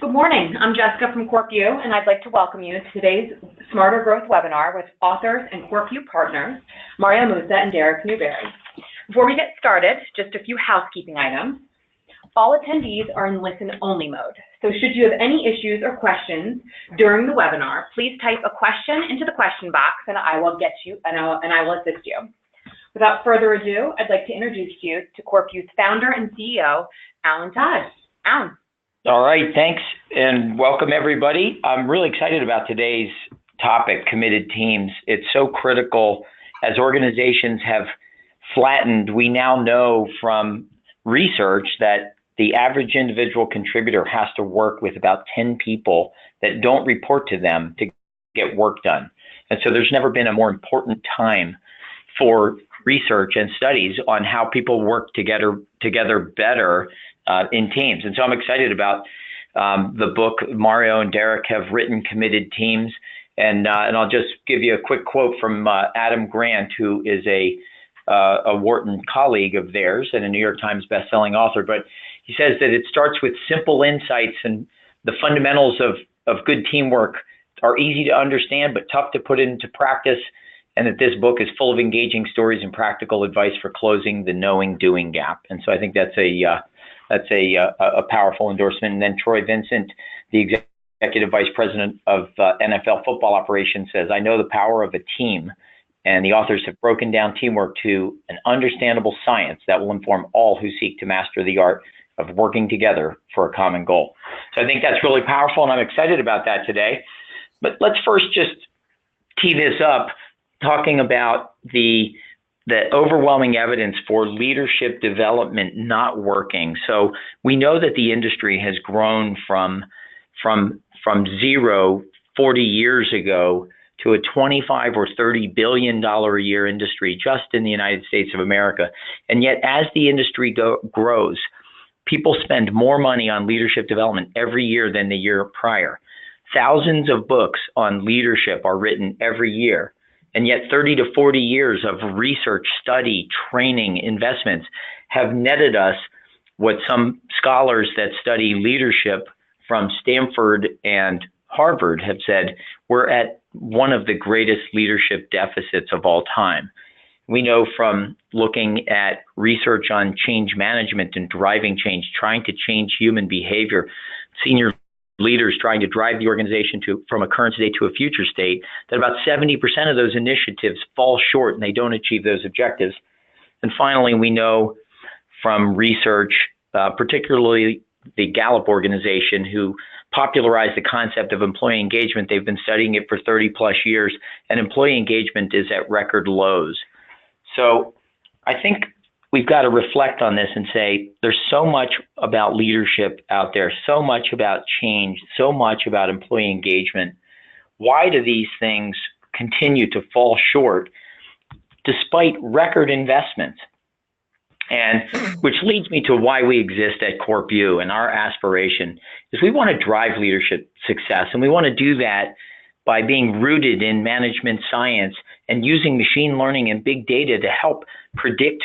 Good morning. I'm Jessica from CorpU, and I'd like to welcome you to today's Smarter Growth webinar with authors and CorpU partners, Mario Musa and Derek Newberry. Before we get started, just a few housekeeping items. All attendees are in listen-only mode, so should you have any issues or questions during the webinar, please type a question into the question box, and I will assist you. Without further ado, I'd like to introduce you to CorpU's founder and CEO, Alan Todd. Alan. All right, thanks, and welcome everybody. I'm really excited about today's topic, committed teams. It's so critical. As organizations have flattened, we now know from research that the average individual contributor has to work with about 10 people that don't report to them to get work done. And so there's never been a more important time for research and studies on how people work together better in teams. And so I'm excited about the book Mario and Derek have written, Committed Teams. And I'll just give you a quick quote from Adam Grant, who is a Wharton colleague of theirs and a New York Times bestselling author. But he says that it starts with simple insights, and the fundamentals of good teamwork are easy to understand but tough to put into practice, and that this book is full of engaging stories and practical advice for closing the knowing-doing gap. And so I think that's a powerful endorsement. And then Troy Vincent, the executive vice president of NFL football operations, says, "I know the power of a team, and the authors have broken down teamwork to an understandable science that will inform all who seek to master the art of working together for a common goal." So I think that's really powerful, and I'm excited about that today. But let's first just tee this up, talking about the overwhelming evidence for leadership development not working. So we know that the industry has grown from zero 40 years ago to a 25 or $30 billion a year industry just in the United States of America. And yet, as the industry grows, people spend more money on leadership development every year than the year prior. Thousands of books on leadership are written every year. And yet 30 to 40 years of research, study, training, investments have netted us what some scholars that study leadership from Stanford and Harvard have said, we're at one of the greatest leadership deficits of all time. We know from looking at research on change management and driving change, trying to change human behavior, senior leaders trying to drive the organization from a current state to a future state, that about 70% of those initiatives fall short and they don't achieve those objectives. And finally, we know from research, particularly the Gallup organization, who popularized the concept of employee engagement. They've been studying it for 30 plus years, and employee engagement is at record lows. So I think we've got to reflect on this and say, there's so much about leadership out there, so much about change, so much about employee engagement. Why do these things continue to fall short despite record investments? And which leads me to why we exist at CorpU, and our aspiration is we want to drive leadership success, and we want to do that by being rooted in management science and using machine learning and big data to help predict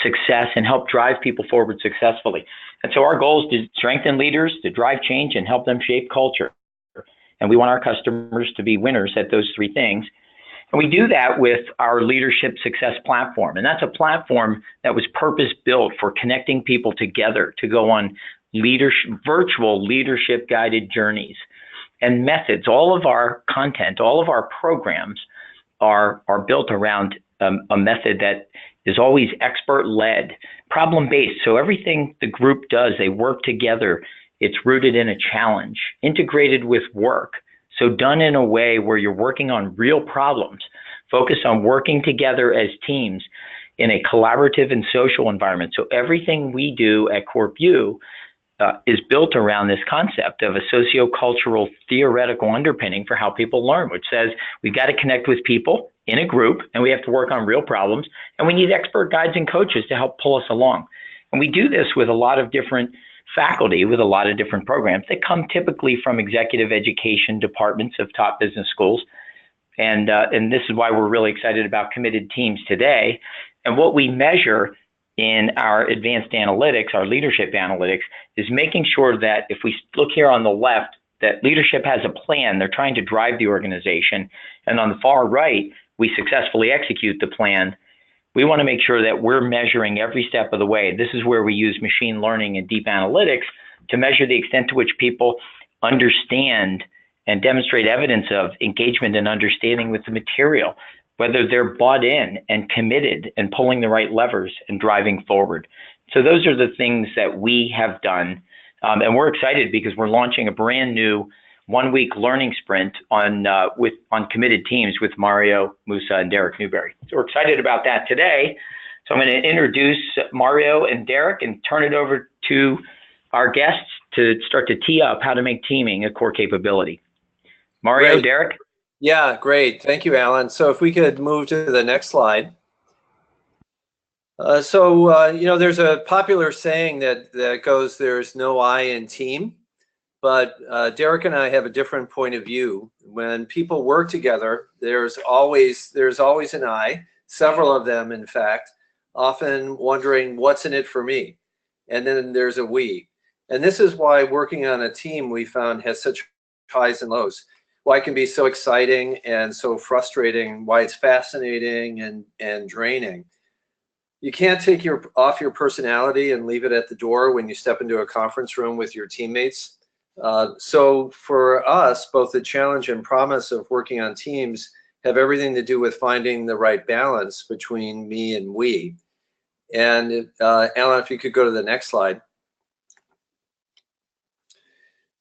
success and help drive people forward successfully. And so our goal is to strengthen leaders, to drive change, and help them shape culture. And we want our customers to be winners at those three things. And we do that with our leadership success platform. And that's a platform that was purpose-built for connecting people together to go on virtual leadership guided journeys and methods. All of our content, all of our programs are built around a method that is always expert-led, problem-based. So everything the group does, they work together. It's rooted in a challenge, integrated with work. So done in a way where you're working on real problems, focused on working together as teams in a collaborative and social environment. So everything we do at CorpU is built around this concept of a sociocultural theoretical underpinning for how people learn, which says we've got to connect with people in a group, and we have to work on real problems, and we need expert guides and coaches to help pull us along. And we do this with a lot of different faculty, with a lot of different programs that come typically from executive education departments of top business schools. And this is why we're really excited about committed teams today. And what we measure in our advanced analytics, our leadership analytics, is making sure that if we look here on the left, that leadership has a plan. They're trying to drive the organization. And on the far right, we successfully execute the plan. We want to make sure that we're measuring every step of the way. This is where we use machine learning and deep analytics to measure the extent to which people understand and demonstrate evidence of engagement and understanding with the material, whether they're bought in and committed and pulling the right levers and driving forward. So those are the things that we have done. And we're excited because we're launching a brand new 1-week learning sprint on committed teams with Mario Musa and Derek Newberry. So we're excited about that today. So I'm going to introduce Mario and Derek and turn it over to our guests to start to tee up how to make teaming a core capability. Mario, Great. Derek? Yeah, great. Thank you, Alan. So if we could move to the next slide. You know, there's a popular saying that goes, there's no I in team, but Derek and I have a different point of view. When people work together, there's always an I, several of them, in fact, often wondering what's in it for me. And then there's a we. And this is why working on a team, we found, has such highs and lows. Why it can be so exciting and so frustrating, why it's fascinating and draining. You can't take off your personality and leave it at the door when you step into a conference room with your teammates. So for us, both the challenge and promise of working on teams have everything to do with finding the right balance between me and we. And Alan, if you could go to the next slide.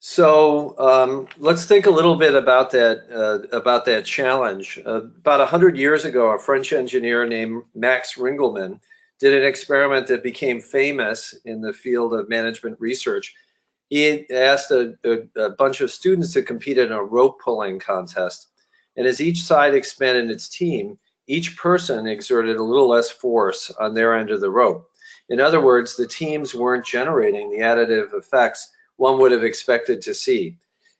So let's think a little bit about that challenge. About 100 years ago, a French engineer named Max Ringelmann did an experiment that became famous in the field of management research. He asked a bunch of students to compete in a rope pulling contest. And as each side expanded its team, each person exerted a little less force on their end of the rope. In other words, the teams weren't generating the additive effects one would have expected to see.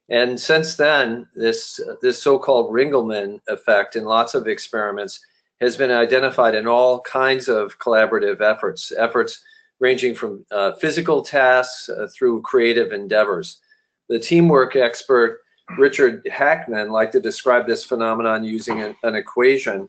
And since then, this so-called Ringelmann effect in lots of experiments has been identified in all kinds of collaborative efforts ranging from physical tasks through creative endeavors. The teamwork expert Richard Hackman liked to describe this phenomenon using an equation,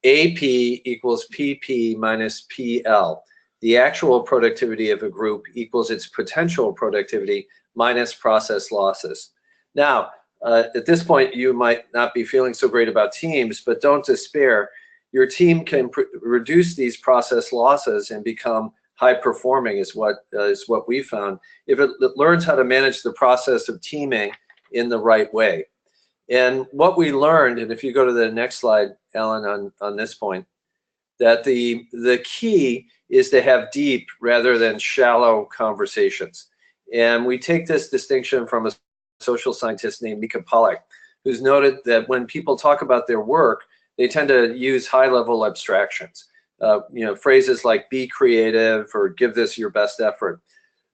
AP equals PP minus PL. The actual productivity of a group equals its potential productivity minus process losses. Now, at this point, you might not be feeling so great about teams, but don't despair. Your team can reduce these process losses and become high performing is what we found if it learns how to manage the process of teaming in the right way. And what we learned, and if you go to the next slide, Ellen, on this point, that the key is to have deep rather than shallow conversations. And we take this distinction from a social scientist named Mika Pollack, who's noted that when people talk about their work, they tend to use high-level abstractions. You know, phrases like be creative or give this your best effort.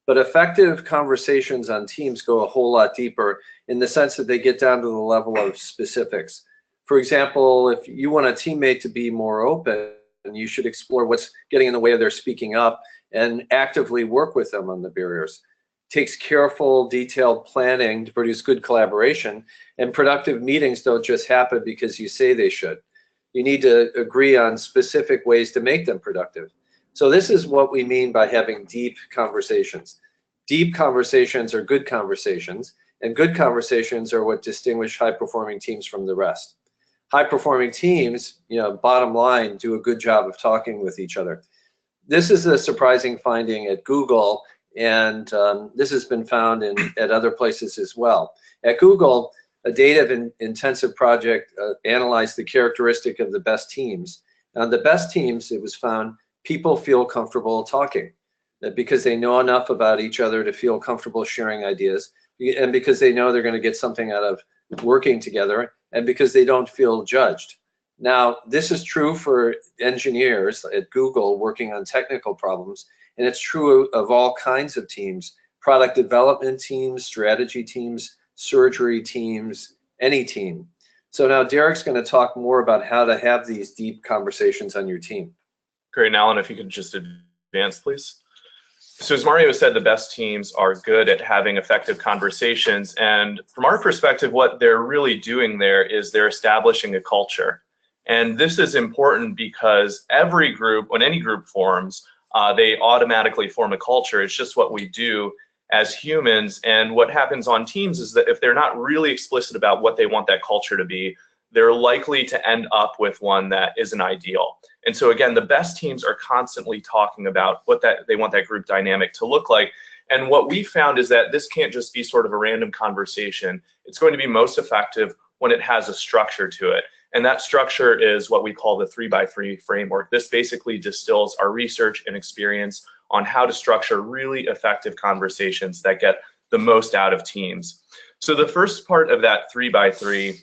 But effective conversations on teams go a whole lot deeper in the sense that they get down to the level of specifics. For example, if you want a teammate to be more open, you should explore what's getting in the way of their speaking up and actively work with them on the barriers. It takes careful, detailed planning to produce good collaboration, and productive meetings don't just happen because you say they should. You need to agree on specific ways to make them productive. So this is what we mean by having deep conversations. Deep conversations are good conversations, and good conversations are what distinguish high-performing teams from the rest. High-performing teams, you know, bottom line, do a good job of talking with each other. This is a surprising finding at Google, and this has been found at other places as well. At Google, a data-intensive project analyzed the characteristic of the best teams. On the best teams, it was found people feel comfortable talking, because they know enough about each other to feel comfortable sharing ideas, and because they know they're going to get something out of working together, and because they don't feel judged. Now, this is true for engineers at Google working on technical problems, and it's true of all kinds of teams, product development teams, strategy teams, surgery teams, any team. So now Derek's going to talk more about how to have these deep conversations on your team. Great, and Alan, if you could just advance, please. So as Mario said, the best teams are good at having effective conversations. And from our perspective, what they're really doing there is they're establishing a culture. And this is important because every group, when any group forms, they automatically form a culture. It's just what we do as humans. And what happens on teams is that if they're not really explicit about what they want that culture to be, they're likely to end up with one that isn't ideal. And so again, the best teams are constantly talking about what they want that group dynamic to look like. And what we found is that this can't just be sort of a random conversation. It's going to be most effective when it has a structure to it. And that structure is what we call the 3x3 framework. This basically distills our research and experience on how to structure really effective conversations that get the most out of teams. So the first part of that 3x3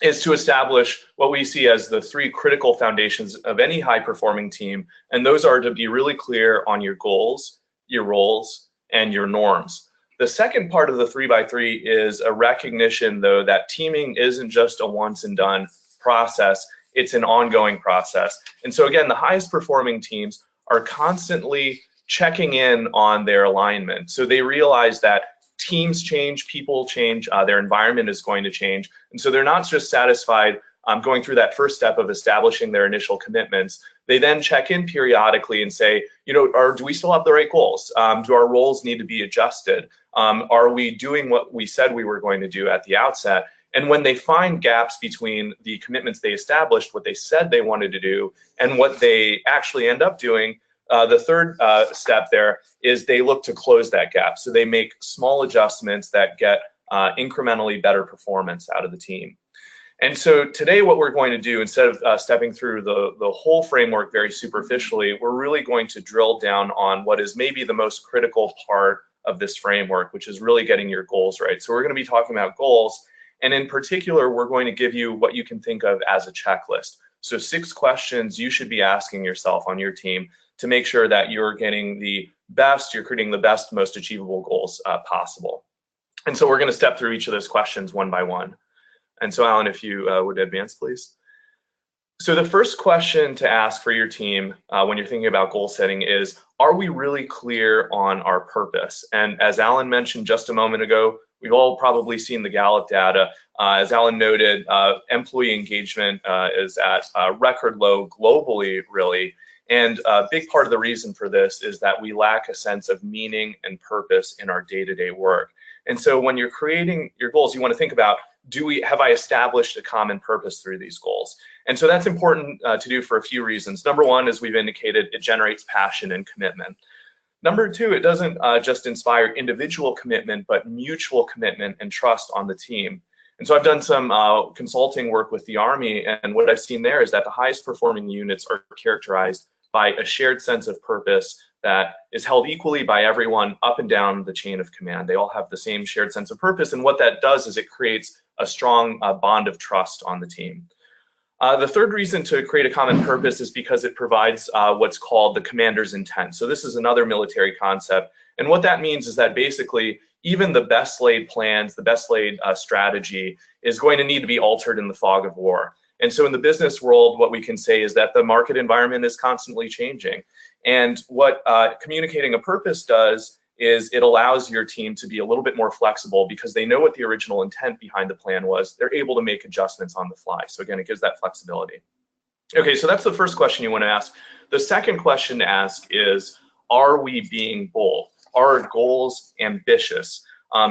is to establish what we see as the 3 critical foundations of any high-performing team, and those are to be really clear on your goals, your roles, and your norms. The second part of the 3x3 is a recognition, though, that teaming isn't just a once-and-done process, it's an ongoing process. And so again, the highest-performing teams are constantly checking in on their alignment. So they realize that teams change, people change, their environment is going to change. And so they're not just satisfied going through that first step of establishing their initial commitments. They then check in periodically and say, you know, do we still have the right goals? Do our roles need to be adjusted? Are we doing what we said we were going to do at the outset? And when they find gaps between the commitments they established, what they said they wanted to do, and what they actually end up doing, the third step there is they look to close that gap. So they make small adjustments that get incrementally better performance out of the team. And so today what we're going to do, instead of stepping through the whole framework very superficially, we're really going to drill down on what is maybe the most critical part of this framework, which is really getting your goals right. So we're going to be talking about goals. And in particular, we're going to give you what you can think of as a checklist. So 6 questions you should be asking yourself on your team to make sure that you're getting the best, you're creating the best, most achievable goals possible. And so we're going to step through each of those questions one by one. And so Alan, if you would advance, please. So the first question to ask for your team when you're thinking about goal setting is, are we really clear on our purpose? And as Alan mentioned just a moment ago, we've all probably seen the Gallup data. As Alan noted, employee engagement is at a record low globally, really. And a big part of the reason for this is that we lack a sense of meaning and purpose in our day-to-day work. And so when you're creating your goals, you want to think about, have I established a common purpose through these goals? And so that's important to do for a few reasons. Number one, as we've indicated, it generates passion and commitment. Number two, it doesn't just inspire individual commitment, but mutual commitment and trust on the team. And so I've done some consulting work with the Army, and what I've seen there is that the highest performing units are characterized by a shared sense of purpose that is held equally by everyone up and down the chain of command. They all have the same shared sense of purpose, and what that does is it creates a strong bond of trust on the team. The third reason to create a common purpose is because it provides what's called the commander's intent. So this is another military concept, and what that means is that basically even the best laid plans, the best laid strategy is going to need to be altered in the fog of war. And so in the business world, what we can say is that the market environment is constantly changing. And what communicating a purpose does is it allows your team to be a little bit more flexible because they know what the original intent behind the plan was. They're able to make adjustments on the fly. So again, it gives that flexibility. Okay, so that's the first question you want to ask. The second question to ask is, are we being bold? Are our goals ambitious?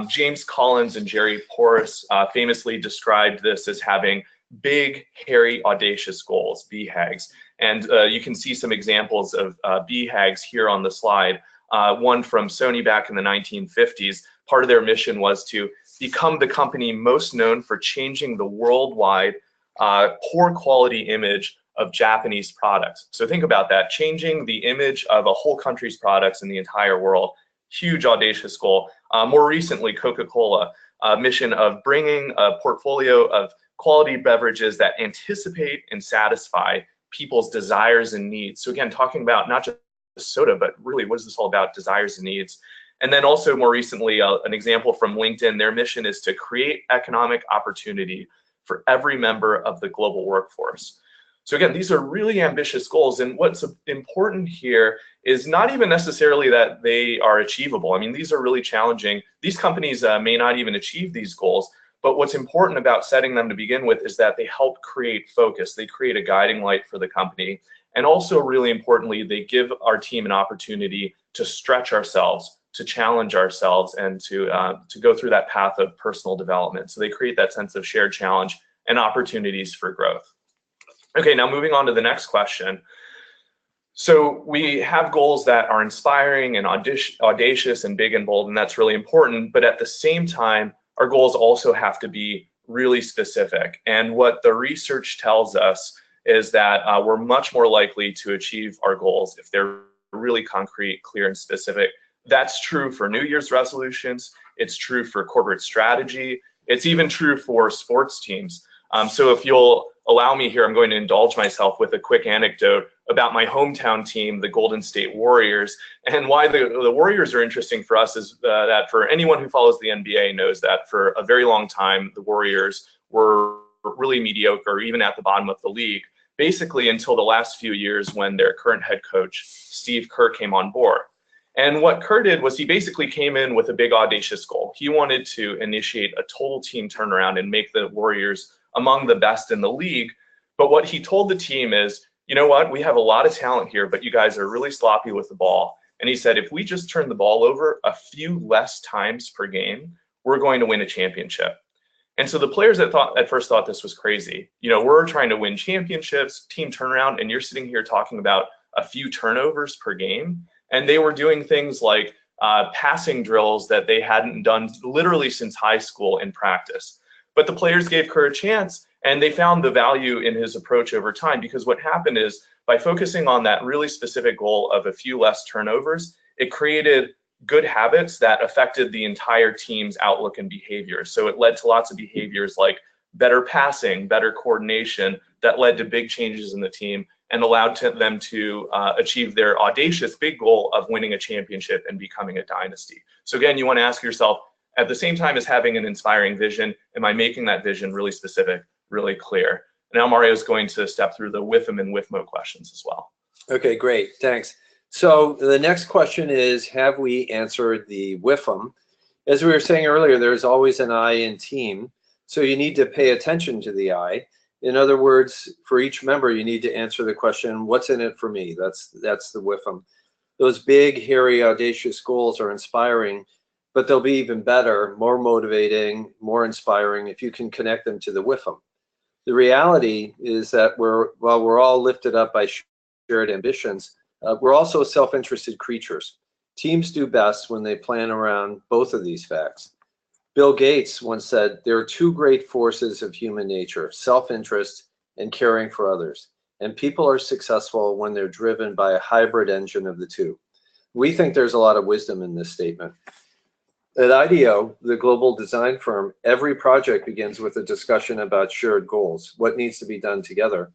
James Collins and Jerry Porras famously described this as having big, hairy, audacious goals, BHAGs. And you can see some examples of BHAGs here on the slide. One from Sony back in the 1950s. Part of their mission was to become the company most known for changing the worldwide poor quality image of Japanese products. So think about that, changing the image of a whole country's products in the entire world. Huge, audacious goal. More recently, Coca-Cola, a mission of bringing a portfolio of quality beverages that anticipate and satisfy people's desires and needs. So again, talking about not just soda, but really what is this all about, desires and needs. And then also more recently, an example from LinkedIn, their mission is to create economic opportunity for every member of the global workforce. So again, these are really ambitious goals, and what's important here is not even necessarily that they are achievable. I mean, these are really challenging. These companies may not even achieve these goals, but what's important about setting them to begin with is that they help create focus. They create a guiding light for the company. And also, really importantly, they give our team an opportunity to stretch ourselves, to challenge ourselves, and to go through that path of personal development. So they create that sense of shared challenge and opportunities for growth. Okay, now moving on to the next question. So we have goals that are inspiring and audacious and big and bold, and that's really important. But at the same time, our goals also have to be really specific. And what the research tells us is that we're much more likely to achieve our goals if they're really concrete, clear, and specific. That's true for New Year's resolutions. It's true for corporate strategy. It's even true for sports teams. So if you'll allow me here, I'm going to indulge myself with a quick anecdote about my hometown team, the Golden State Warriors. And why the Warriors are interesting for us is that for anyone who follows the NBA knows that for a very long time, the Warriors were really mediocre, even at the bottom of the league, basically until the last few years when their current head coach, Steve Kerr, came on board. And what Kerr did was he basically came in with a big audacious goal. He wanted to initiate a total team turnaround and make the Warriors among the best in the league. But what he told the team is, you know what, we have a lot of talent here, but you guys are really sloppy with the ball. And he said, if we just turn the ball over a few less times per game, we're going to win a championship. And so the players at first thought this was crazy. You know, we're trying to win championships, team turnaround, and you're sitting here talking about a few turnovers per game. And they were doing things like passing drills that they hadn't done literally since high school in practice. But the players gave Kerr a chance, and they found the value in his approach over time, because what happened is by focusing on that really specific goal of a few less turnovers, it created good habits that affected the entire team's outlook and behavior. So it led to lots of behaviors like better passing, better coordination, that led to big changes in the team and allowed them to achieve their audacious big goal of winning a championship and becoming a dynasty. So again, you want to ask yourself, at the same time as having an inspiring vision, am I making that vision really specific, really clear? Now Mario is going to step through the Whitlam and Whitlam questions as well. Okay, great, thanks. So the next question is, have we answered the Whitlam? As we were saying earlier, there's always an I in team, so you need to pay attention to the I. In other words, for each member, you need to answer the question, what's in it for me? That's the Whitlam. Those big, hairy, audacious goals are inspiring, but they'll be even better, more motivating, more inspiring if you can connect them to the Whitlam. The reality is that while we're all lifted up by shared ambitions, we're also self-interested creatures. Teams do best when they plan around both of these facts. Bill Gates once said, there are two great forces of human nature, self-interest and caring for others. And people are successful when they're driven by a hybrid engine of the two. We think there's a lot of wisdom in this statement. At IDEO, the global design firm, every project begins with a discussion about shared goals, what needs to be done together,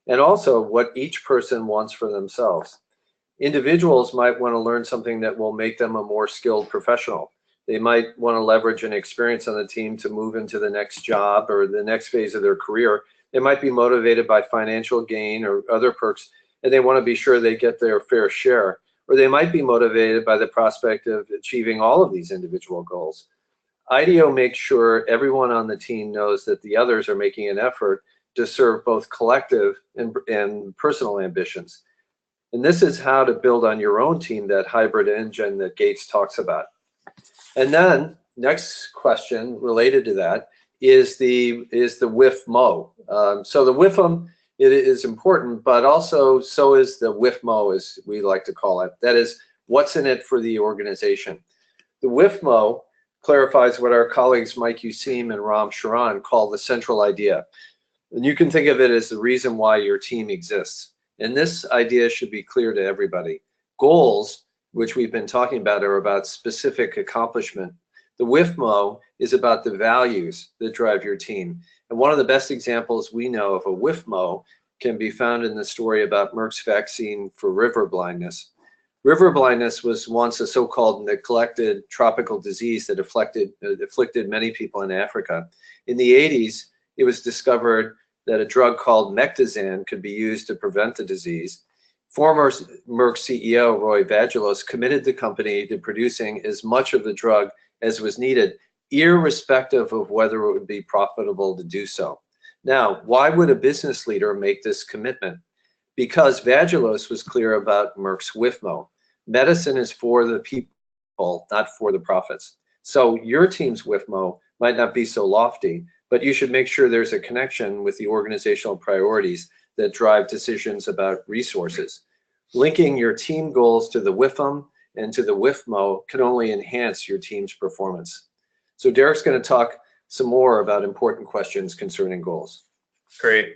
and also what each person wants for themselves. Individuals might want to learn something that will make them a more skilled professional. They might want to leverage an experience on the team to move into the next job or the next phase of their career. They might be motivated by financial gain or other perks, and they want to be sure they get their fair share. Or they might be motivated by the prospect of achieving all of these individual goals. IDEO makes sure everyone on the team knows that the others are making an effort to serve both collective and personal ambitions. And this is how to build on your own team that hybrid engine that Gates talks about. And then, next question related to that is the Whitlam MOU. So the Whitlam, it is important, but also so is the Whitlam MOU, as we like to call it. That is, what's in it for the organization. The Whitlam MOU clarifies what our colleagues Mike Useem and Ram Charan call the central idea. And you can think of it as the reason why your team exists. And this idea should be clear to everybody. Goals, which we've been talking about, are about specific accomplishment. The Whitlam MOU is about the values that drive your team. And one of the best examples we know of a Whitlam MOU can be found in the story about Merck's vaccine for river blindness. River blindness was once a so-called neglected tropical disease that afflicted many people in Africa. In the 80s, it was discovered that a drug called Mectizan could be used to prevent the disease, former Merck CEO Roy Vagelos committed the company to producing as much of the drug as was needed, irrespective of whether it would be profitable to do so. Now, why would a business leader make this commitment? Because Vagelos was clear about Merck's WIFMO. Medicine is for the people, not for the profits. So your team's WIFMO might not be so lofty, but you should make sure there's a connection with the organizational priorities that drive decisions about resources. Linking your team goals to the WIFM and to the WIFMO can only enhance your team's performance. So Derek's going to talk some more about important questions concerning goals. Great.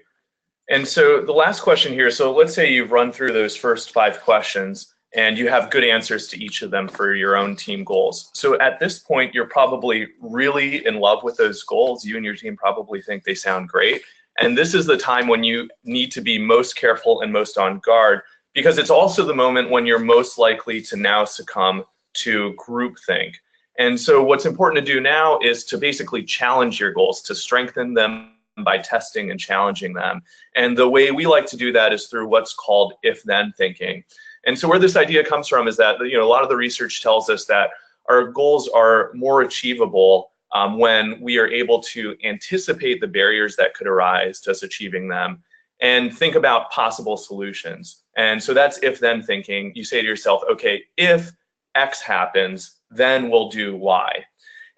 And so the last question here, so let's say you've run through those first 5 questions and you have good answers to each of them for your own team goals. So at this point, you're probably really in love with those goals. You and your team probably think they sound great. And this is the time when you need to be most careful and most on guard, because it's also the moment when you're most likely to now succumb to groupthink. And so what's important to do now is to basically challenge your goals, to strengthen them by testing and challenging them. And the way we like to do that is through what's called if-then thinking. And so where this idea comes from is that, a lot of the research tells us that our goals are more achievable when we are able to anticipate the barriers that could arise to us achieving them and think about possible solutions. And so that's if-then thinking. You say to yourself, okay, if X happens, then we'll do Y.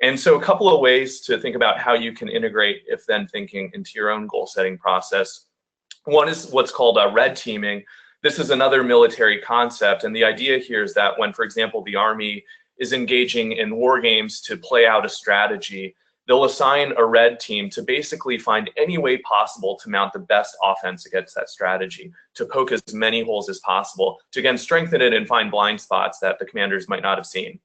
And so a couple of ways to think about how you can integrate if-then thinking into your own goal setting process. One is what's called red teaming. This is another military concept, and the idea here is that when, for example, the Army is engaging in war games to play out a strategy, they'll assign a red team to basically find any way possible to mount the best offense against that strategy, to poke as many holes as possible, to again strengthen it and find blind spots that the commanders might not have seen.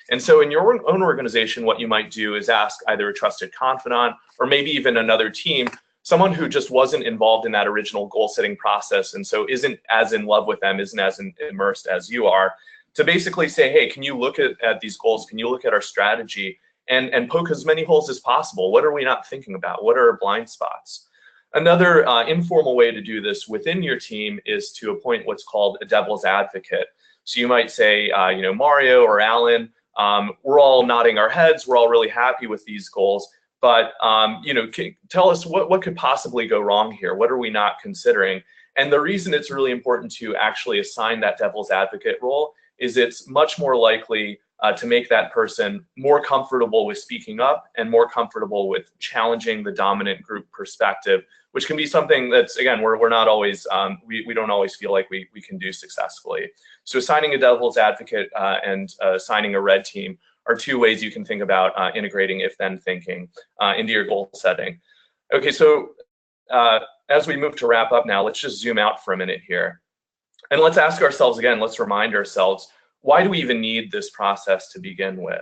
And so in your own organization, what you might do is ask either a trusted confidant or maybe even another team, someone who just wasn't involved in that original goal setting process and so isn't as in love with them, isn't as immersed as you are, to basically say, hey, can you look at these goals? Can you look at our strategy and poke as many holes as possible? What are we not thinking about? What are our blind spots? Another informal way to do this within your team is to appoint what's called a devil's advocate. So you might say, Mario or Alan, we're all nodding our heads. We're all really happy with these goals. But tell us what could possibly go wrong here? What are we not considering? And the reason it's really important to actually assign that devil's advocate role is it's much more likely to make that person more comfortable with speaking up and more comfortable with challenging the dominant group perspective, which can be something that's, again, we're not always, we don't always feel like we can do successfully. So assigning a devil's advocate and assigning a red team are 2 ways you can think about integrating if-then thinking into your goal setting. Okay, so as we move to wrap up now, let's just zoom out for a minute here. And let's ask ourselves again, let's remind ourselves, why do we even need this process to begin with?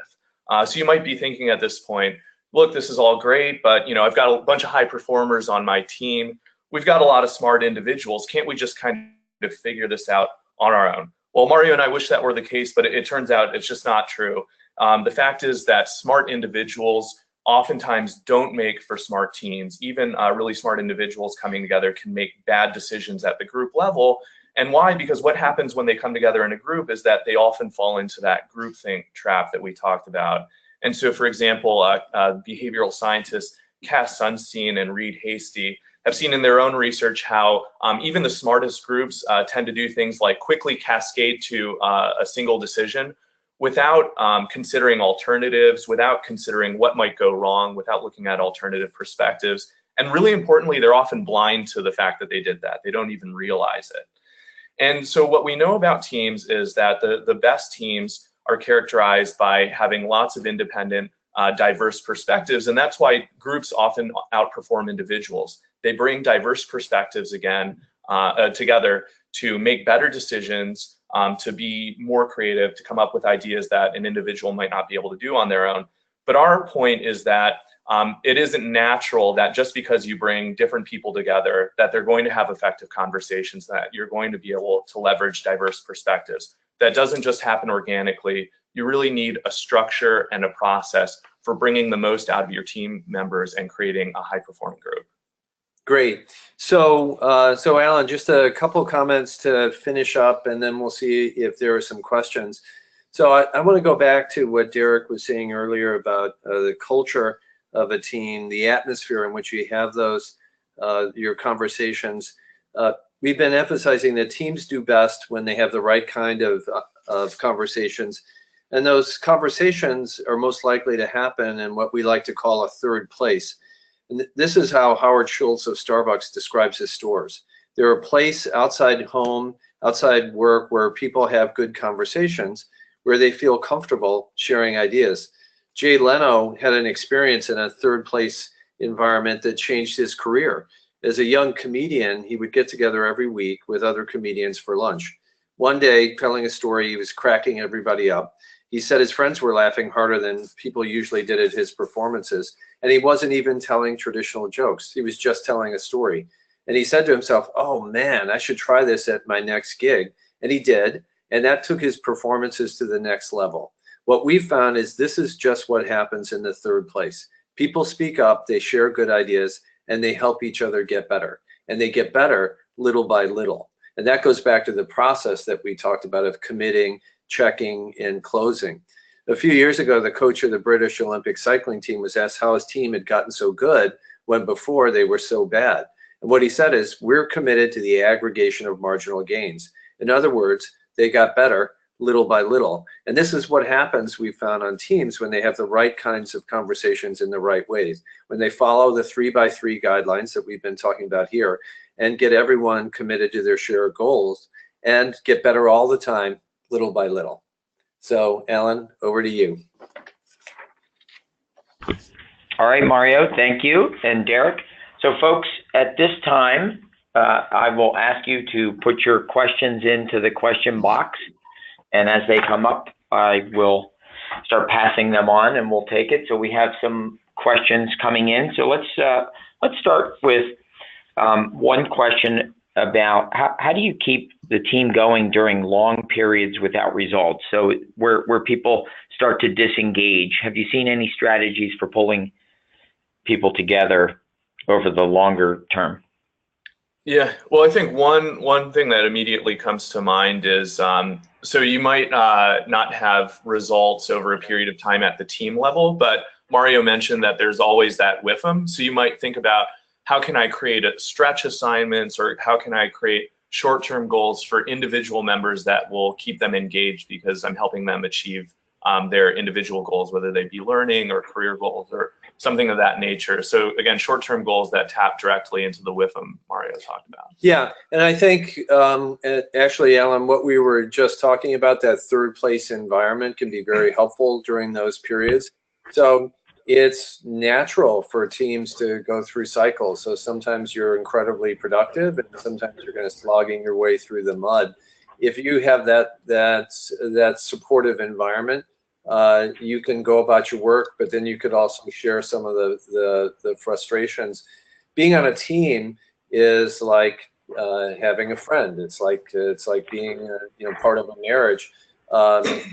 So you might be thinking at this point, look, this is all great, but I've got a bunch of high performers on my team. We've got a lot of smart individuals. Can't we just kind of figure this out on our own? Well, Mario and I wish that were the case, but it turns out it's just not true. The fact is that smart individuals oftentimes don't make for smart teams. Even really smart individuals coming together can make bad decisions at the group level. And why? Because what happens when they come together in a group is that they often fall into that groupthink trap that we talked about. And so, for example, behavioral scientists Cass Sunstein and Reed Hasty have seen in their own research how even the smartest groups tend to do things like quickly cascade to a single decision without considering alternatives, without considering what might go wrong, without looking at alternative perspectives. And really importantly, they're often blind to the fact that they did that. They don't even realize it. And so what we know about teams is that the best teams are characterized by having lots of independent, diverse perspectives. And that's why groups often outperform individuals. They bring diverse perspectives again together to make better decisions, to be more creative, to come up with ideas that an individual might not be able to do on their own. But our point is that it isn't natural that just because you bring different people together that they're going to have effective conversations, that you're going to be able to leverage diverse perspectives. That doesn't just happen organically. You really need a structure and a process for bringing the most out of your team members and creating a high-performing group. Great. So, Alan, just a couple comments to finish up, and then we'll see if there are some questions. So I want to go back to what Derek was saying earlier about the culture of a team, the atmosphere in which you have those, your conversations. We've been emphasizing that teams do best when they have the right kind of conversations. And those conversations are most likely to happen in what we like to call a third place. And this is how Howard Schultz of Starbucks describes his stores. They're a place outside home, outside work, where people have good conversations, where they feel comfortable sharing ideas. Jay Leno had an experience in a third place environment that changed his career. As a young comedian, he would get together every week with other comedians for lunch. One day, telling a story, he was cracking everybody up. He said his friends were laughing harder than people usually did at his performances. And he wasn't even telling traditional jokes. He was just telling a story. And he said to himself, oh man, I should try this at my next gig. And he did. And that took his performances to the next level. What we found is this is just what happens in the third place. People speak up, they share good ideas, and they help each other get better. And they get better little by little. And that goes back to the process that we talked about of committing, checking, and closing. A few years ago, the coach of the British Olympic cycling team was asked how his team had gotten so good when before they were so bad. And what he said is, we're committed to the aggregation of marginal gains. In other words, they got better little by little. And this is what happens, we found, on teams when they have the right kinds of conversations in the right ways, when they follow the 3x3 guidelines that we've been talking about here and get everyone committed to their shared goals and get better all the time, little by little. So, Alan, over to you. All right, Mario, thank you. And Derek. So, folks, at this time, I will ask you to put your questions into the question box. And as they come up, I will start passing them on and we'll take it. So we have some questions coming in. So let's start with one question about how do you keep the team going during long periods without results? So where people start to disengage. Have you seen any strategies for pulling people together over the longer term? Yeah, well, I think one thing that immediately comes to mind is so you might not have results over a period of time at the team level, but Mario mentioned that there's always that with them. So you might think about how can I create stretch assignments, or how can I create short-term goals for individual members that will keep them engaged because I'm helping them achieve their individual goals, whether they be learning or career goals or something of that nature. So again, short-term goals that tap directly into the WIFM Mario talked about. Yeah, and I think actually, Alan, what we were just talking about, that third place environment, can be very helpful during those periods. So it's natural for teams to go through cycles. So sometimes you're incredibly productive, and sometimes you're kind of slogging your way through the mud. If you have that supportive environment, you can go about your work, but then you could also share some of the frustrations. Being on a team is like having a friend. It's like being part of a marriage.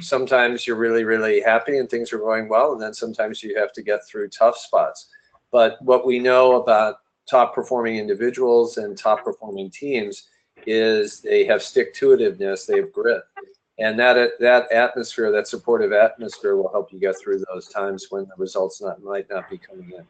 Sometimes you're really, really happy and things are going well, and then sometimes you have to get through tough spots. But what we know about top performing individuals and top performing teams is they have stick-to-itiveness, they have grit. And that atmosphere, that supportive atmosphere, will help you get through those times when the results might not be coming in.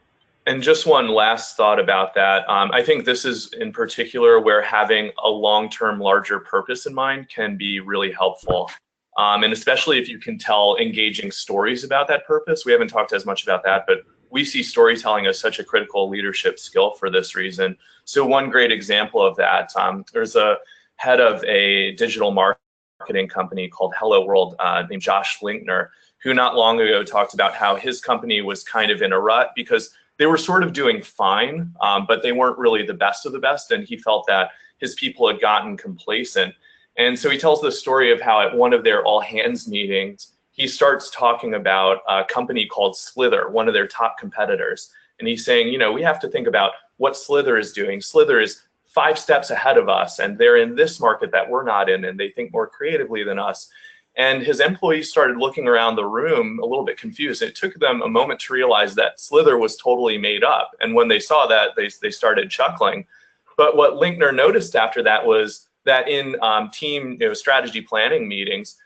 And just one last thought about that. I think this is in particular where having a long-term, larger purpose in mind can be really helpful. And especially if you can tell engaging stories about that purpose. We haven't talked as much about that, but we see storytelling as such a critical leadership skill for this reason. So one great example of that, there's a head of a digital marketing company called Hello World named Josh Linkner, who not long ago talked about how his company was kind of in a rut because they were sort of doing fine, but they weren't really the best of the best, and he felt that his people had gotten complacent. And so he tells the story of how at one of their all hands meetings, he starts talking about a company called Slither, one of their top competitors. And he's saying, you know, we have to think about what Slither is doing. Slither is 5 steps ahead of us, and they're in this market that we're not in, and they think more creatively than us. And his employees started looking around the room a little bit confused. It took them a moment to realize that Slither was totally made up. And when they saw that, they started chuckling. But what Linkner noticed after that was that in team strategy planning meetings,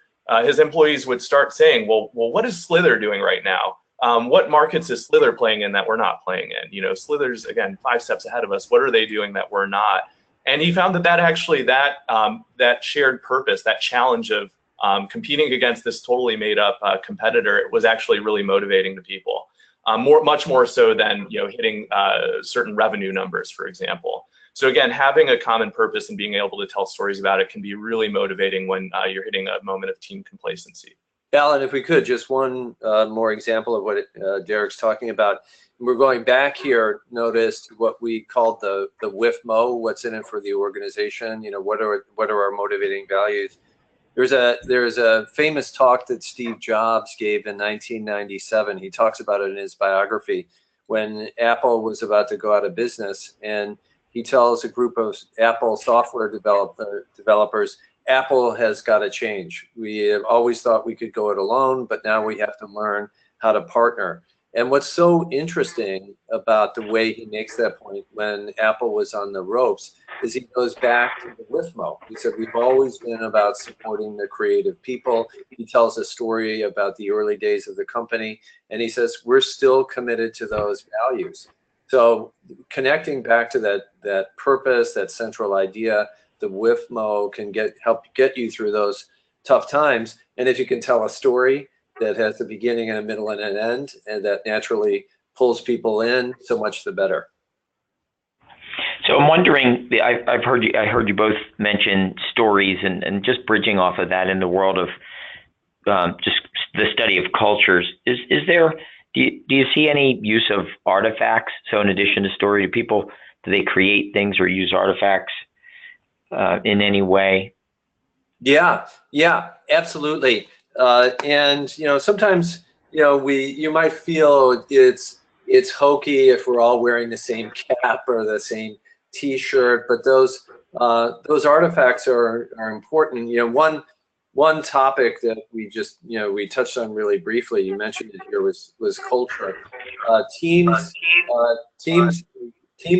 his employees would start saying, well, what is Slither doing right now? What markets is Slither playing in that we're not playing in? Slither's, again, 5 steps ahead of us. What are they doing that we're not? And he found that actually that shared purpose, that challenge of competing against this totally made up competitor was actually really motivating to people, much more so than hitting certain revenue numbers, for example. So again, having a common purpose and being able to tell stories about it can be really motivating when you're hitting a moment of team complacency. Alan, if we could, just one more example of what Derek's talking about. We're going back here, noticed what we called the Whitlam MOU, what's in it for the organization, what are our motivating values. There's a famous talk that Steve Jobs gave in 1997. He talks about it in his biography when Apple was about to go out of business, and he tells a group of Apple software developers, Apple has got to change. We have always thought we could go it alone, but now we have to learn how to partner. And what's so interesting about the way he makes that point when Apple was on the ropes is he goes back to the Whitlam MOU. He said, we've always been about supporting the creative people. He tells a story about the early days of the company, and he says, we're still committed to those values. So connecting back to that purpose, that central idea, the Whitlam MOU can help get you through those tough times. And if you can tell a story that has a beginning and a middle and an end, and that naturally pulls people in, so much the better. So I'm wondering, I heard you both mention stories, and just bridging off of that in the world of just the study of cultures, do you see any use of artifacts? So in addition to story, do they create things or use artifacts in any way? Yeah, absolutely. And sometimes you might feel it's hokey if we're all wearing the same cap or the same T-shirt, but those artifacts are important. One topic that we touched on really briefly, you mentioned it here, was culture. Teams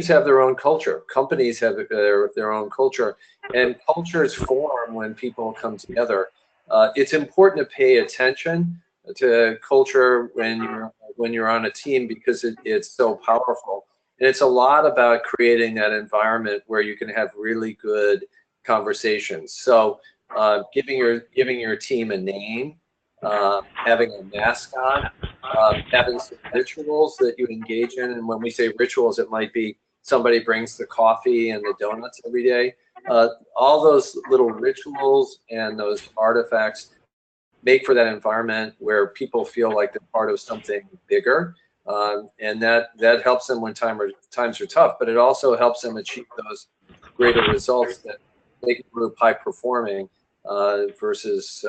have their own culture. Companies have their own culture, and cultures form when people come together. It's important to pay attention to culture when you're on a team, because it's so powerful. And it's a lot about creating that environment where you can have really good conversations. So giving your team a name, having a mascot, having some rituals that you engage in. And when we say rituals, it might be somebody brings the coffee and the donuts every day. All those little rituals and those artifacts make for that environment where people feel like they're part of something bigger. And that helps them when times are tough, but it also helps them achieve those greater results that make a group high performing versus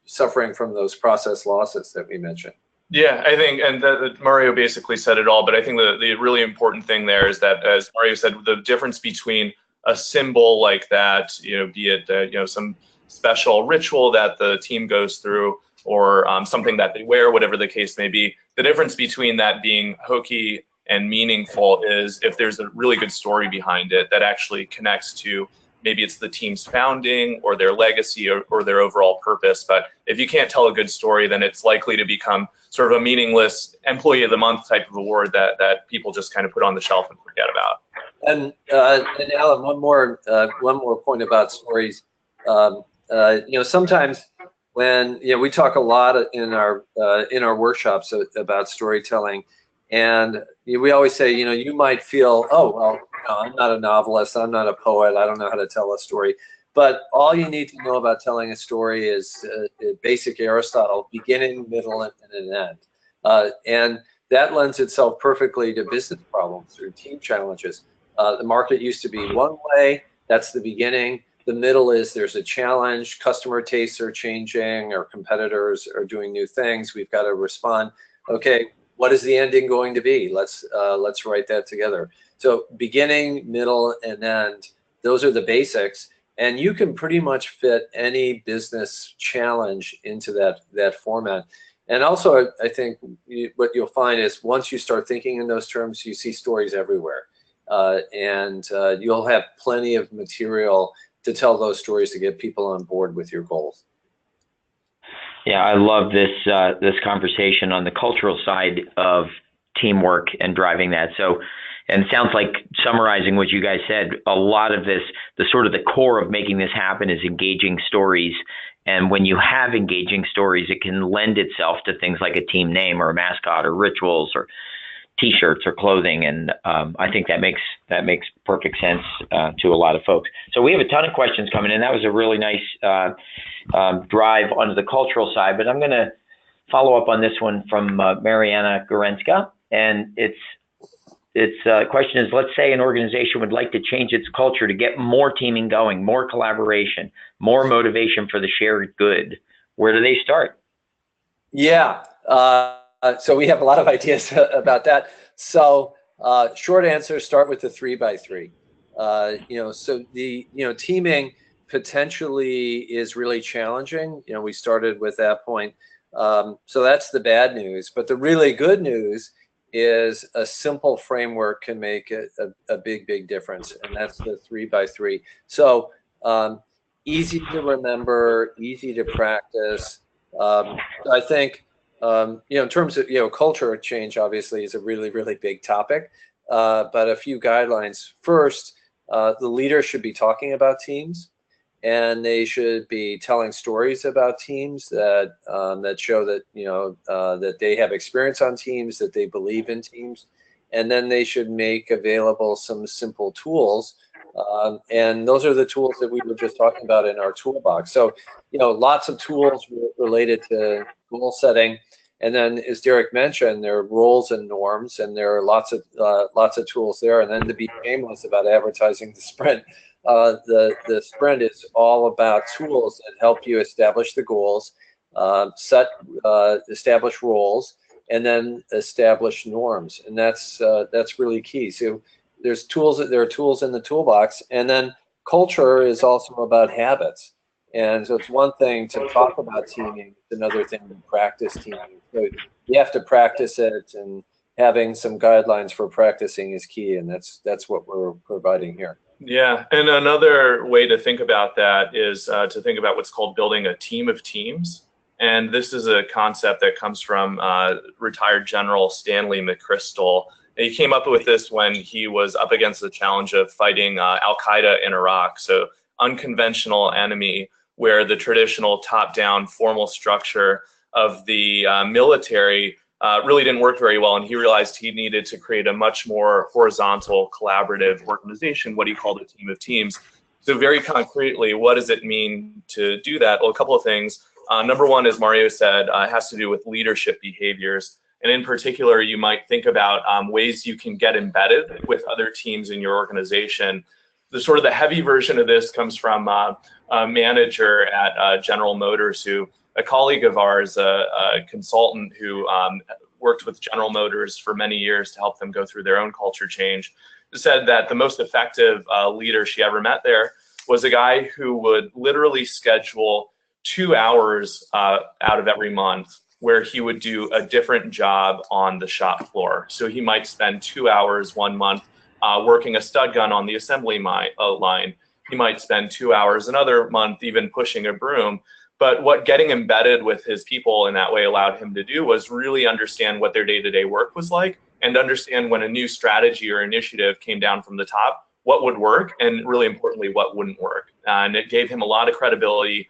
suffering from those process losses that we mentioned. Yeah, I think, and Mario basically said it all, but I think the really important thing there is that, as Mario said, the difference between a symbol like that, be it some special ritual that the team goes through, or something that they wear, whatever the case may be, the difference between that being hokey and meaningful is if there's a really good story behind it that actually connects to, maybe it's the team's founding or their legacy or their overall purpose. But if you can't tell a good story, then it's likely to become sort of a meaningless employee of the month type of award that people just kind of put on the shelf and forget about. And Alan, one more point about stories. Sometimes when we talk a lot in our workshops about storytelling, and we always say, you might feel, oh well, I'm not a novelist, I'm not a poet, I don't know how to tell a story. But all you need to know about telling a story is basic Aristotle: beginning, middle, and an end. And that lends itself perfectly to business problems or team challenges. The market used to be one way, that's the beginning. The middle is there's a challenge, customer tastes are changing, our competitors are doing new things, we've got to respond. Okay, what is the ending going to be? Let's write that together. So beginning, middle, and end, those are the basics. And you can pretty much fit any business challenge into that format. And also, I think what you'll find is once you start thinking in those terms, you see stories everywhere. And you'll have plenty of material to tell those stories to get people on board with your goals. Yeah, I love this conversation on the cultural side of teamwork and driving that. So, and it sounds like, summarizing what you guys said, a lot of this, the sort of the core of making this happen is engaging stories. And when you have engaging stories, it can lend itself to things like a team name or a mascot or rituals or T-shirts or clothing, and I think that makes perfect sense to a lot of folks. So we have a ton of questions coming in. That was a really nice drive onto the cultural side, but I'm going to follow up on this one from Mariana Gorenska, and its question is: let's say an organization would like to change its culture to get more teaming going, more collaboration, more motivation for the shared good. Where do they start? Yeah. So we have a lot of ideas about that. So short answer, start with the 3x3. So the teaming potentially is really challenging. We started with that point. So that's the bad news. But the really good news is a simple framework can make a big difference, and that's the 3x3. So easy to remember, easy to practice. I think. In terms of culture change, obviously is a really big topic, but a few guidelines. First, the leader should be talking about teams, and they should be telling stories about teams that show that that they have experience on teams, that they believe in teams, and then they should make available some simple tools, and those are the tools that we were just talking about in our toolbox. So lots of tools related to goal setting. And then, as Derek mentioned, there are roles and norms, and there are lots of tools there. And then, to be shameless about advertising the sprint, the sprint is all about tools that help you establish the goals, establish roles, and then establish norms. And that's really key. So there are tools in the toolbox, and then culture is also about habits. And so it's one thing to talk about teaming, it's another thing to practice teaming. So you have to practice it, and having some guidelines for practicing is key, and that's what we're providing here. Yeah, and another way to think about that is to think about what's called building a team of teams. And this is a concept that comes from retired General Stanley McChrystal. And he came up with this when he was up against the challenge of fighting Al-Qaeda in Iraq. So unconventional enemy, where the traditional top-down formal structure of the military really didn't work very well, and he realized he needed to create a much more horizontal, collaborative organization, what he called a team of teams. So very concretely, what does it mean to do that? Well, a couple of things. Number one, as Mario said, has to do with leadership behaviors. And in particular, you might think about ways you can get embedded with other teams in your organization. The heavy version of this comes from a manager at General Motors, a colleague of ours, a consultant who worked with General Motors for many years to help them go through their own culture change, said that the most effective leader she ever met there was a guy who would literally schedule 2 hours out of every month where he would do a different job on the shop floor. So he might spend 2 hours one month working a stud gun on the assembly line. He might spend 2 hours another month even pushing a broom. But what getting embedded with his people in that way allowed him to do was really understand what their day-to-day work was like, and understand when a new strategy or initiative came down from the top, what would work, and really importantly, what wouldn't work. And it gave him a lot of credibility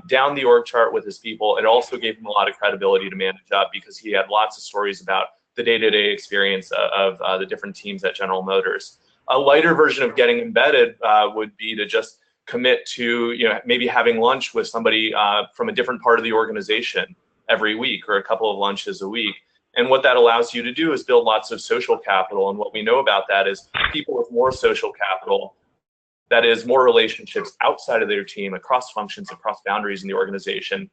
down the org chart with his people. It also gave him a lot of credibility to manage up, because he had lots of stories about the day-to-day experience of the different teams at General Motors. A lighter version of getting embedded would be to just commit to maybe having lunch with somebody from a different part of the organization every week, or a couple of lunches a week. And what that allows you to do is build lots of social capital. And what we know about that is people with more social capital, that is more relationships outside of their team, across functions, across boundaries in the organization,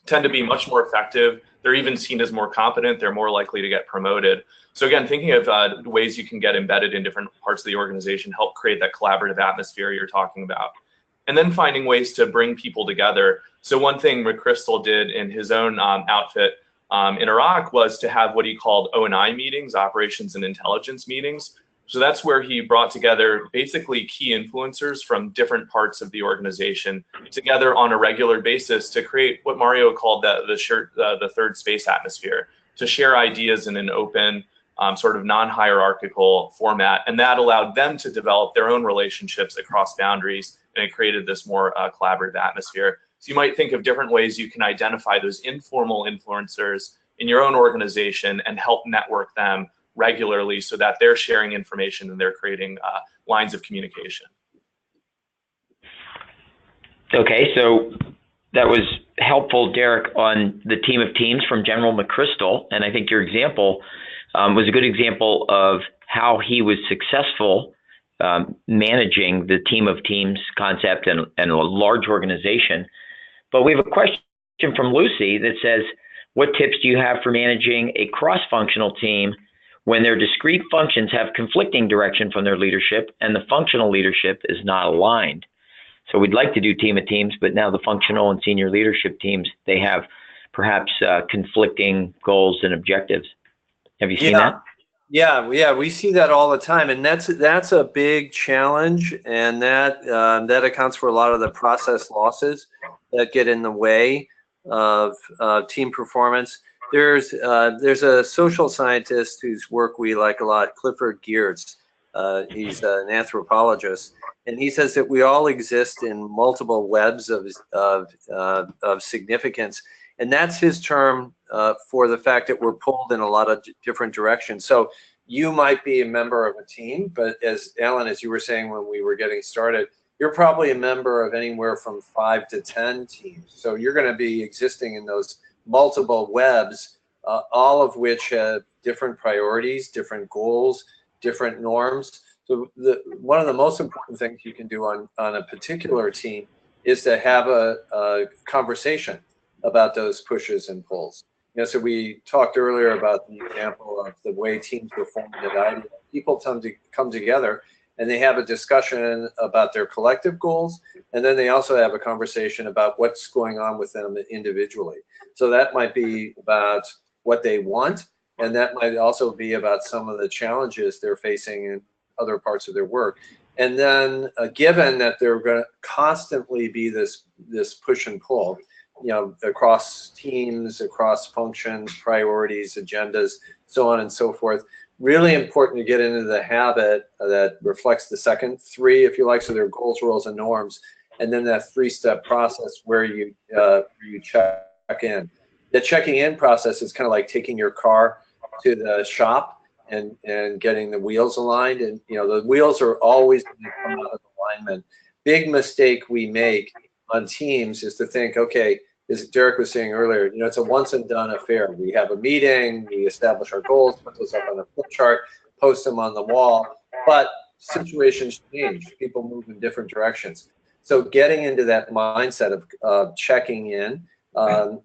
tend to be much more effective. They're even seen as more competent. They're more likely to get promoted. So again, thinking of ways you can get embedded in different parts of the organization, help create that collaborative atmosphere you're talking about. and then finding ways to bring people together. So one thing McChrystal did in his own outfit in Iraq was to have what he called O&I meetings, operations and intelligence meetings. So that's where he brought together basically key influencers from different parts of the organization together on a regular basis to create what Mario called the third space atmosphere, to share ideas in an open, sort of non-hierarchical format. And that allowed them to develop their own relationships across boundaries, and it created this more collaborative atmosphere. So you might think of different ways you can identify those informal influencers in your own organization and help network them regularly so that they're sharing information and they're creating lines of communication. Okay, so that was helpful, Derek, on the team of teams from General McChrystal, and I think your example was a good example of how he was successful managing the team of teams concept and a large organization. But we have a question from Lucy that says, what tips do you have for managing a cross-functional team when their discrete functions have conflicting direction from their leadership and the functional leadership is not aligned? So we'd like to do team of teams, but now the functional and senior leadership teams, they have perhaps conflicting goals and objectives. Have you seen that? Yeah, we see that all the time, and that's a big challenge, and that accounts for a lot of the process losses that get in the way of team performance. There's a social scientist whose work we like a lot, Clifford Geertz. He's an anthropologist, and he says that we all exist in multiple webs of significance, and that's his term for the fact that we're pulled in a lot of different directions. So you might be a member of a team, but as Alan, as you were saying when we were getting started, you're probably a member of anywhere from 5 to 10 teams. So you're going to be existing in those multiple webs, all of which have different priorities, different goals, different norms. So one of the most important things you can do on a particular team is to have a conversation about those pushes and pulls. So we talked earlier about the example of the way teams were formed at IDEA. People come together and they have a discussion about their collective goals, and then they also have a conversation about what's going on with them individually. So that might be about what they want, and that might also be about some of the challenges they're facing in other parts of their work. And then given that there are going to constantly be this push and pull, across teams, across functions, priorities, agendas, so on and so forth. Really important to get into the habit that reflects the second three, if you like, so there are goals, rules, and norms, and then that three-step process where you check in. The checking in process is kind of like taking your car to the shop and getting the wheels aligned, and the wheels are always going to come out of alignment. Big mistake we make on teams is to think, okay, as Derek was saying earlier, it's a once and done affair. We have a meeting, we establish our goals, put those up on a flip chart, post them on the wall, but situations change, people move in different directions. So getting into that mindset of checking in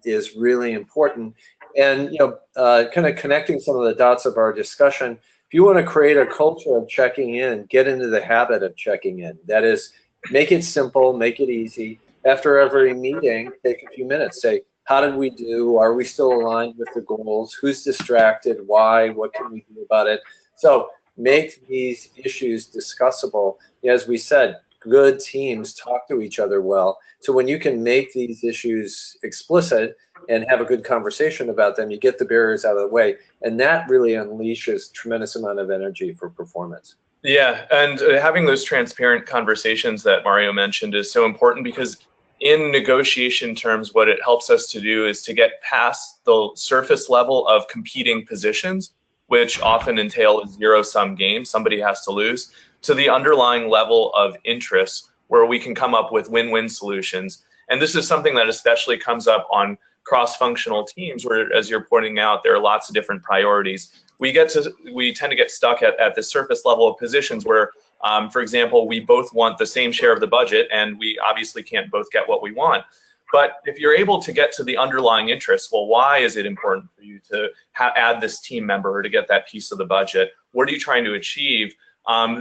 is really important. And kind of connecting some of the dots of our discussion, if you want to create a culture of checking in, get into the habit of checking in. That is, make it simple, make it easy. After every meeting, take a few minutes, say, how did we do? Are we still aligned with the goals? Who's distracted? Why? What can we do about it? So make these issues discussable. As we said, good teams talk to each other well. So when you can make these issues explicit and have a good conversation about them, you get the barriers out of the way. And that really unleashes a tremendous amount of energy for performance. Yeah, and having those transparent conversations that Mario mentioned is so important, because in negotiation terms, what it helps us to do is to get past the surface level of competing positions, which often entail a zero-sum game, somebody has to lose, to the underlying level of interest where we can come up with win-win solutions. And this is something that especially comes up on cross-functional teams where, as you're pointing out, there are lots of different priorities. We tend to get stuck at the surface level of positions where, for example, we both want the same share of the budget, and we obviously can't both get what we want. But if you're able to get to the underlying interest, well, why is it important for you to add this team member or to get that piece of the budget? What are you trying to achieve?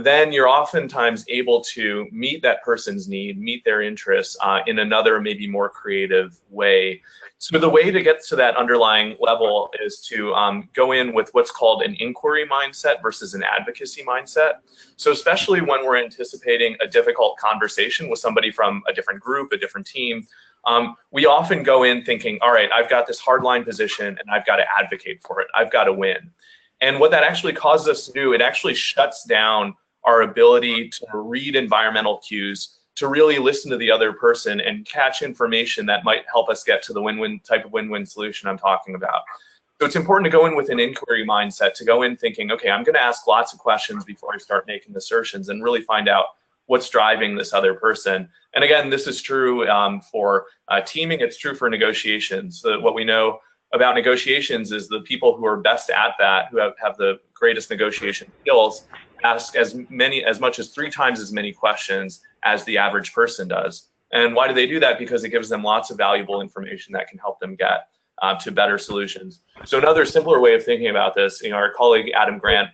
then you're oftentimes able to meet that person's need, meet their interests in another, maybe more creative way. So the way to get to that underlying level is to go in with what's called an inquiry mindset versus an advocacy mindset. So especially when we're anticipating a difficult conversation with somebody from a different group, a different team, we often go in thinking, all right, I've got this hardline position and I've got to advocate for it. I've got to win. And what that actually causes us to do, it actually shuts down our ability to read environmental cues, to really listen to the other person and catch information that might help us get to the win-win type of win-win solution I'm talking about. So it's important to go in with an inquiry mindset, to go in thinking, okay, I'm going to ask lots of questions before I start making assertions and really find out what's driving this other person. And again, this is true for teaming, it's true for negotiations. So what we know about negotiations is the people who are best at that, who have the greatest negotiation skills, ask as much as 3 times as many questions as the average person does. And why do they do that? Because it gives them lots of valuable information that can help them get to better solutions. So another simpler way of thinking about this, our colleague Adam Grant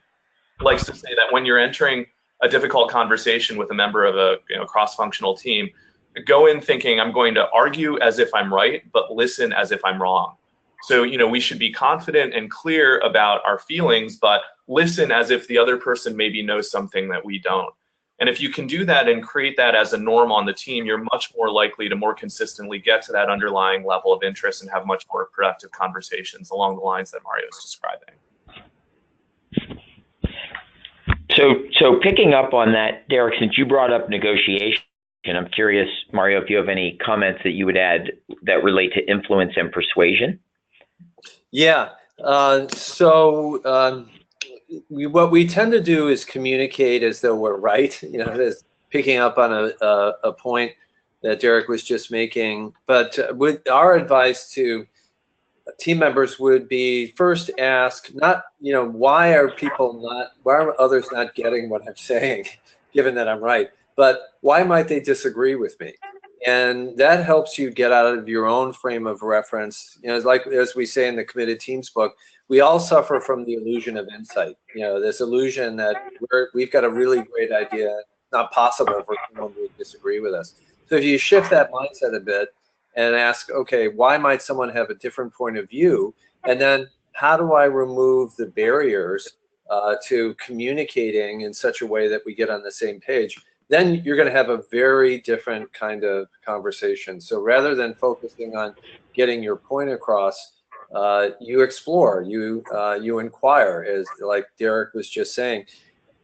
likes to say that when you're entering a difficult conversation with a member of a cross-functional team, go in thinking, I'm going to argue as if I'm right, but listen as if I'm wrong. So, we should be confident and clear about our feelings, but listen as if the other person maybe knows something that we don't. And if you can do that and create that as a norm on the team, you're much more likely to more consistently get to that underlying level of interest and have much more productive conversations along the lines that Mario is describing. So picking up on that, Derek, since you brought up negotiation, I'm curious, Mario, if you have any comments that you would add that relate to influence and persuasion? Yeah. What we tend to do is communicate as though we're right. Picking up on a point that Derek was just making. But with our advice to team members would be first ask not, why are others not getting what I'm saying, given that I'm right, but why might they disagree with me? And that helps you get out of your own frame of reference. As we say in the Committed Teams book, we all suffer from the illusion of insight. This illusion that we've got a really great idea, not possible for someone to disagree with us. So if you shift that mindset a bit and ask, okay, why might someone have a different point of view? And then how do I remove the barriers to communicating in such a way that we get on the same page? Then you're going to have a very different kind of conversation. So rather than focusing on getting your point across, you explore, you inquire, as like Derek was just saying.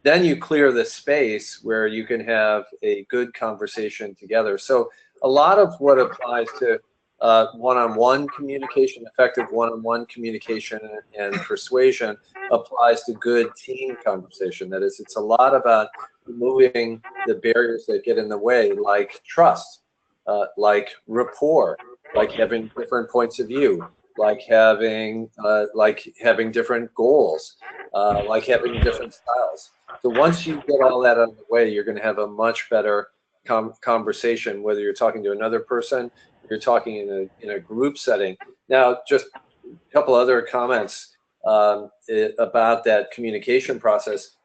Then you clear the space where you can have a good conversation together. So a lot of what applies to one-on-one communication, effective one-on-one communication and persuasion applies to good team conversation. That is, it's a lot about removing the barriers that get in the way, like trust, like rapport, like having different points of view, like having different goals, like having different styles. So once you get all that out of the way, you're going to have a much better conversation, whether you're talking to another person, you're talking in a group setting. Now, just a couple other comments about that communication process.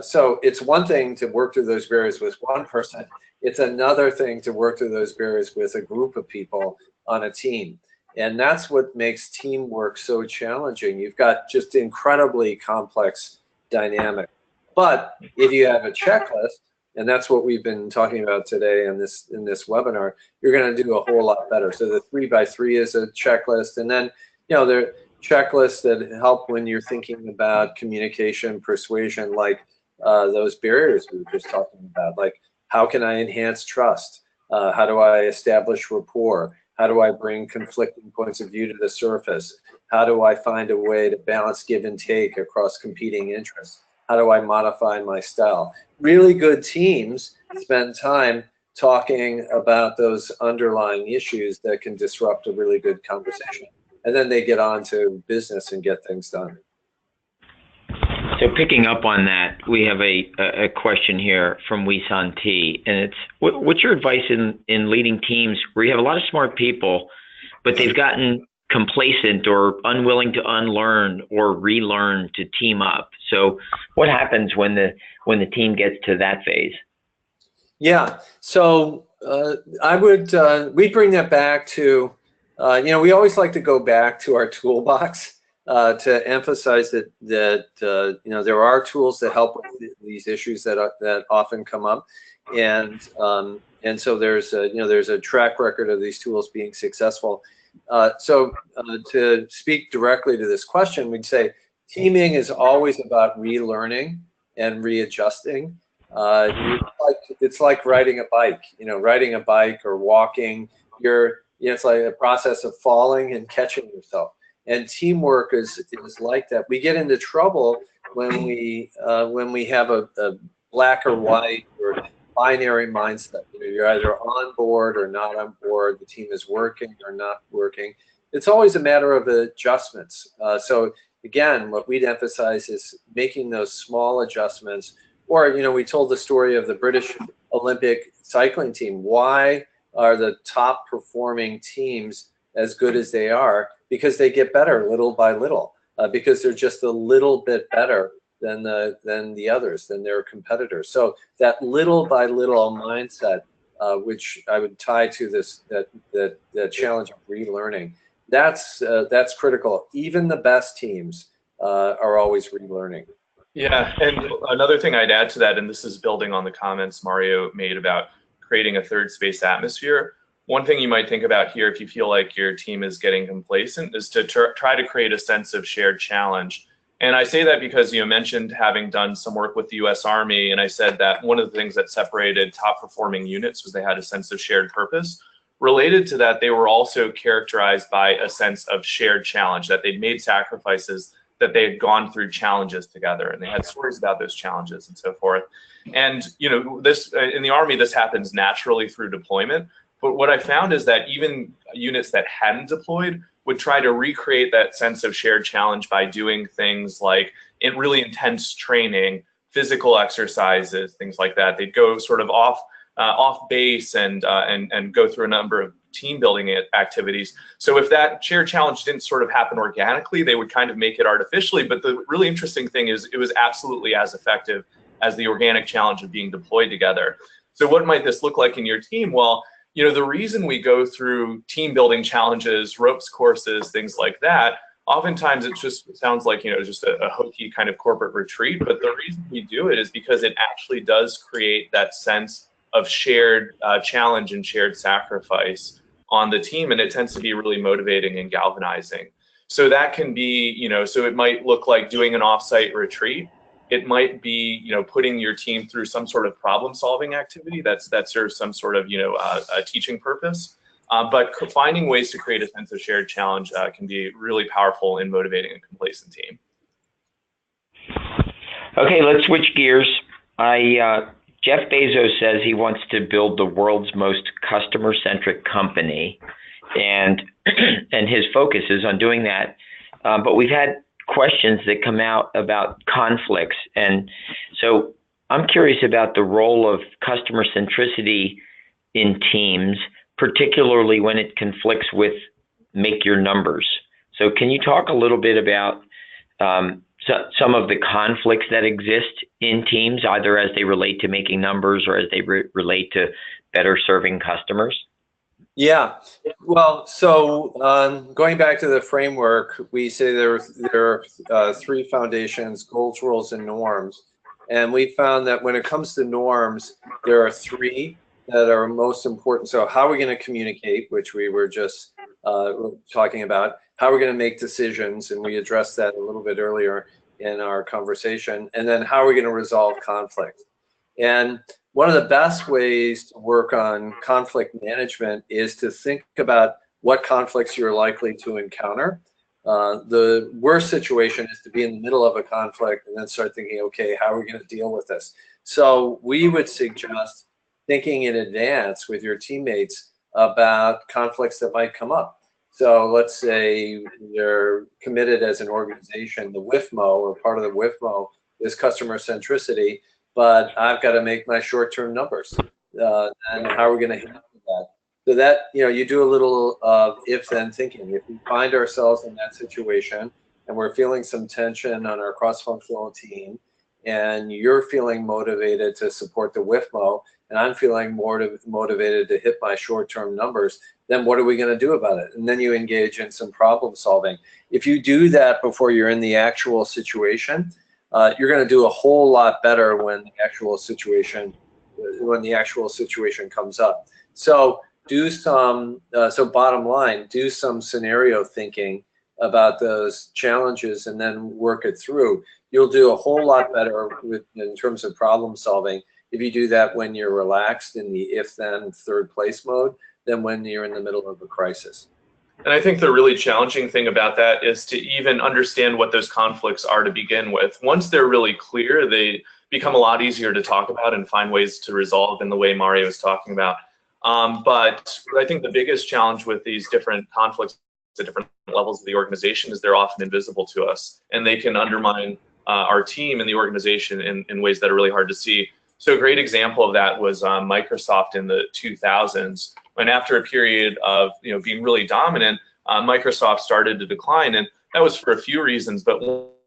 So it's one thing to work through those barriers with one person. It's another thing to work through those barriers with a group of people on a team. And that's what makes teamwork so challenging. You've got just incredibly complex dynamic. But if you have a checklist, and that's what we've been talking about today in this webinar, you're going to do a whole lot better. So the 3x3 is a checklist, and then there are checklists that help when you're thinking about communication, persuasion, like those barriers we were just talking about. Like, how can I enhance trust? How do I establish rapport? How do I bring conflicting points of view to the surface? How do I find a way to balance give and take across competing interests? How do I modify my style? Really good teams spend time talking about those underlying issues that can disrupt a really good conversation. And then they get on to business and get things done. So picking up on that, we have a question here from Wisan T, and it's, what's your advice in leading teams where you have a lot of smart people, but they've gotten complacent or unwilling to unlearn or relearn to team up. So what happens when the team gets to that phase? Yeah, so we bring that back to, we always like to go back to our toolbox to emphasize that there are tools that help with these issues that often come up, and so there's a track record of these tools being successful. So to speak directly to this question, we'd say teaming is always about relearning and readjusting. It's like riding a bike. Riding a bike or walking. It's like a process of falling and catching yourself. And teamwork is like that. We get into trouble when we have a black or white or binary mindset. You're either on board or not on board. The team is working or not working. It's always a matter of adjustments. So again, what we'd emphasize is making those small adjustments. Or, we told the story of the British Olympic cycling team. Why are the top performing teams as good as they are? Because they get better little by little, because they're just a little bit better than the others, than their competitors. So that little by little mindset, which I would tie to the challenge of relearning, that's critical. Even the best teams are always relearning. Yeah, and another thing I'd add to that, and this is building on the comments Mario made about creating a third space atmosphere. One thing you might think about here, if you feel like your team is getting complacent, is to try to create a sense of shared challenge. And I say that because you mentioned having done some work with the US Army, and I said that one of the things that separated top performing units was they had a sense of shared purpose. Related to that, they were also characterized by a sense of shared challenge, that they'd made sacrifices, that they had gone through challenges together, and they had stories about those challenges and so forth. And this in the Army, this happens naturally through deployment. But what I found is that even units that hadn't deployed would try to recreate that sense of shared challenge by doing things like really intense training, physical exercises, things like that. They'd go sort of off base and go through a number of team building activities. So if that shared challenge didn't sort of happen organically, they would kind of make it artificially. But the really interesting thing is it was absolutely as effective as the organic challenge of being deployed together. So what might this look like in your team? Well, the reason we go through team building challenges, ropes courses, things like that, oftentimes it just sounds like, just a hokey kind of corporate retreat. But the reason we do it is because it actually does create that sense of shared challenge and shared sacrifice on the team, and it tends to be really motivating and galvanizing. So that can be, so it might look like doing an offsite retreat. It might be, putting your team through some sort of problem-solving activity that serves some sort of, a teaching purpose. But finding ways to create a sense of shared challenge can be really powerful in motivating a complacent team. Okay, let's switch gears. Jeff Bezos says he wants to build the world's most customer-centric company, and his focus is on doing that. But we've had questions that come out about conflicts, and so I'm curious about the role of customer centricity in teams, particularly when it conflicts with make your numbers. So can you talk a little bit about some of the conflicts that exist in teams, either as they relate to making numbers or as they relate to better serving customers? Yeah, well, so going back to the framework, we say there are three foundations: goals, rules, and norms. And we found that when it comes to norms, there are three that are most important. So how are we going to communicate, which we were just talking about, how we're going to make decisions, and we addressed that a little bit earlier in our conversation, and then how are we going to resolve conflict. And one of the best ways to work on conflict management is to think about what conflicts you're likely to encounter. The worst situation is to be in the middle of a conflict and then start thinking, okay, how are we going to deal with this? So we would suggest thinking in advance with your teammates about conflicts that might come up. So let's say you're committed as an organization, the Whitlam MOU, or part of the Whitlam MOU is customer centricity, but I've got to make my short-term numbers. And how are we going to handle that? So that, you do a little of if-then thinking. If we find ourselves in that situation and we're feeling some tension on our cross-functional team, and you're feeling motivated to support the Whitlam MOU, and I'm feeling more motivated to hit my short-term numbers, then what are we going to do about it? And then you engage in some problem solving. If you do that before you're in the actual situation, you're going to do a whole lot better when the actual situation comes up. So do some, bottom line, do some scenario thinking about those challenges and then work it through. You'll do a whole lot better in terms of problem solving if you do that when you're relaxed in the if-then third place mode than when you're in the middle of a crisis. And I think the really challenging thing about that is to even understand what those conflicts are to begin with. Once they're really clear, they become a lot easier to talk about and find ways to resolve in the way Mario was talking about. But I think the biggest challenge with these different conflicts at different levels of the organization is they're often invisible to us, and they can undermine our team and the organization in ways that are really hard to see. So a great example of that was Microsoft in the 2000s, when after a period of being really dominant, Microsoft started to decline, and that was for a few reasons. But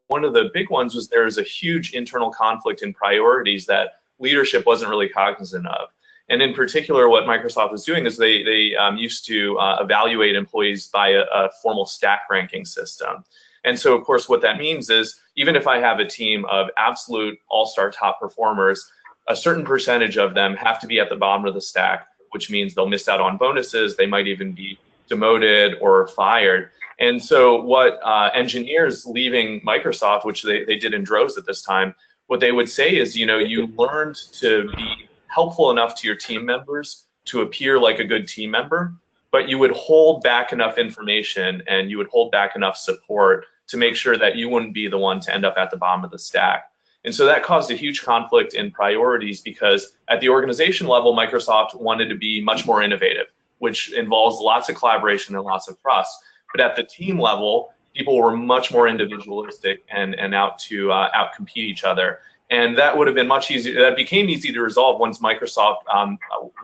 one of the big ones was there was a huge internal conflict in priorities that leadership wasn't really cognizant of. And in particular, what Microsoft was doing is they used to evaluate employees by a formal stack ranking system. And so, of course, what that means is even if I have a team of absolute all-star top performers, a certain percentage of them have to be at the bottom of the stack, which means they'll miss out on bonuses. They might even be demoted or fired. And so what engineers leaving Microsoft, which they did in droves at this time, what they would say is, you learned to be helpful enough to your team members to appear like a good team member, but you would hold back enough information and you would hold back enough support to make sure that you wouldn't be the one to end up at the bottom of the stack. And so that caused a huge conflict in priorities because at the organization level, Microsoft wanted to be much more innovative, which involves lots of collaboration and lots of trust. But at the team level, people were much more individualistic and out to outcompete each other. And that would have been much easier. That became easy to resolve once Microsoft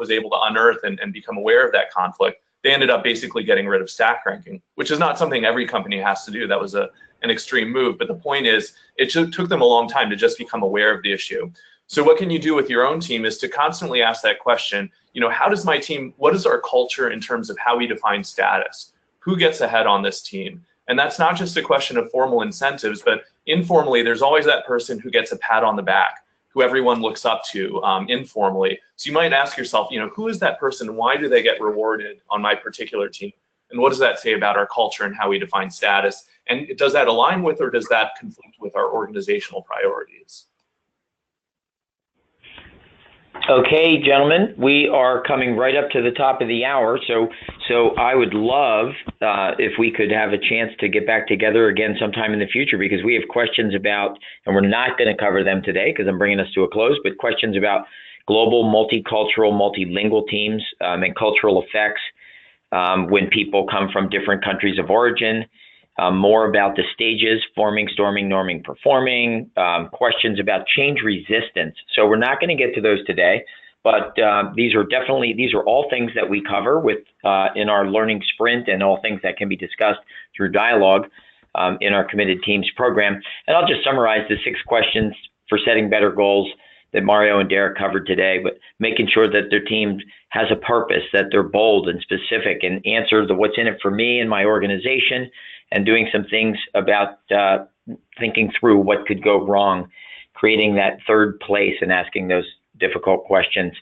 was able to unearth and become aware of that conflict. They ended up basically getting rid of stack ranking, which is not something every company has to do. That was an extreme move. But the point is, it took them a long time to just become aware of the issue. So what can you do with your own team is to constantly ask that question, how does my team, what is our culture in terms of how we define status? Who gets ahead on this team? And that's not just a question of formal incentives, but informally, there's always that person who gets a pat on the back, who everyone looks up to informally. So you might ask yourself, who is that person? Why do they get rewarded on my particular team? And what does that say about our culture and how we define status? And does that align with or does that conflict with our organizational priorities? Okay, gentlemen, we are coming right up to the top of the hour, so I would love if we could have a chance to get back together again sometime in the future, because we have questions about, and we're not going to cover them today because I'm bringing us to a close, but questions about global, multicultural, multilingual teams and cultural effects when people come from different countries of origin. More about the stages, forming, storming, norming, performing, questions about change resistance. So we're not going to get to those today, but these are all things that we cover with in our learning sprint and all things that can be discussed through dialogue in our Committed Teams program. And I'll just summarize the 6 questions for setting better goals that Mario and Derek covered today, but making sure that their team has a purpose, that they're bold and specific and answer the what's in it for me and my organization, and doing some things about thinking through what could go wrong, creating that third place and asking those difficult questions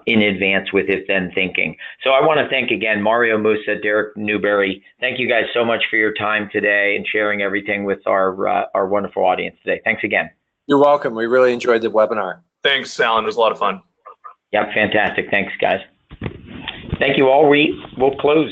in advance with if-then thinking. So I want to thank again Mario Musa, Derek Newberry. Thank you guys so much for your time today and sharing everything with our wonderful audience today. Thanks again. You're welcome. We really enjoyed the webinar. Thanks, Alan. It was a lot of fun. Yep, fantastic. Thanks, guys. Thank you all. We will close.